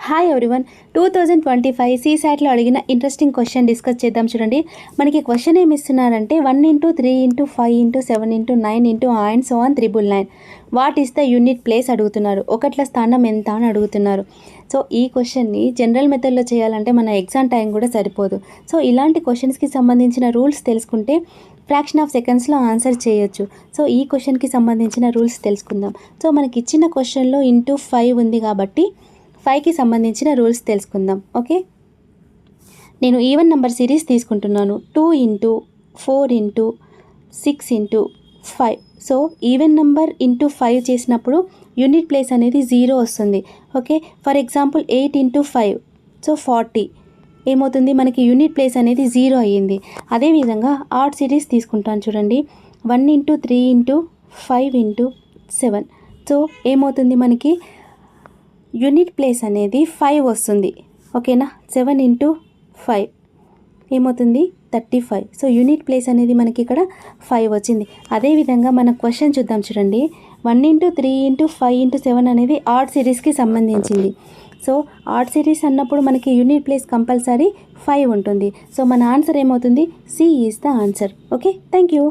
Hi everyone 2025 సీసాట్లో అడిగిన interesting question discuss చేద్దాం. చూడండి, మనకి క్వశ్చన్ ఏమి ఇస్తున్నారంటే 1 into 3 into 5 into 7 into 9 into and so on 999 what is the unit place అడుగుతున్నారు. ఒకట్ల స్థానం ఎంత అని అడుగుతున్నారు. సో ఈ క్వశ్చన్ని జనరల్ మెథడ్లో చేయాలంటే మన ఎగ్జామ్ టైం కూడా సరిపోదు. సో ఇలాంటి క్వశ్చన్స్కి సంబంధించిన రూల్స్ తెలుసుకుంటే ఫ్రాక్షన్ ఆఫ్ సెకండ్స్లో ఆన్సర్ చేయొచ్చు. సో ఈ క్వశ్చన్కి సంబంధించిన రూల్స్ తెలుసుకుందాం. సో మనకి ఇచ్చిన క్వశ్చన్లో ఇంటూ 5 ఉంది కాబట్టి 5కి సంబంధించిన రూల్స్ తెలుసుకుందాం. ఓకే, నేను ఈవెన్ నెంబర్ సిరీస్ తీసుకుంటున్నాను. 2 into 4 into 6 into 5. So even number into 5 చేసినప్పుడు యూనిట్ ప్లేస్ అనేది 0 వస్తుంది. Okay, for example 8 into 5 so 40 ఏమవుతుంది, మనకి యూనిట్ ప్లేస్ అనేది 0 అయ్యింది. అదేవిధంగా ఆడ్ సిరీస్ తీసుకుంటాను. చూడండి, 1 ఇంటూ 3 ఇంటూ 5 ఇంటూ 7. సో ఏమవుతుంది, మనకి యూనిట్ ప్లేస్ అనేది 5 వస్తుంది. ఓకేనా, 7 ఇంటూ 5 ఏమవుతుంది 35. సో యూనిట్ ప్లేస్ అనేది మనకి ఇక్కడ 5 వచ్చింది. అదేవిధంగా మన క్వశ్చన్ చూద్దాం. చూడండి, 1 ఇంటూ 3 ఇంటూ 5 ఇంటూ 7 అనేది ఆడ్ సిరీస్కి సంబంధించింది. సో ఆడ్ సిరీస్ అన్నప్పుడు మనకి యూనిట్ ప్లేస్ కంపల్సరీ 5 ఉంటుంది. సో మన ఆన్సర్ ఏమవుతుంది, C is the answer. Okay, thank you.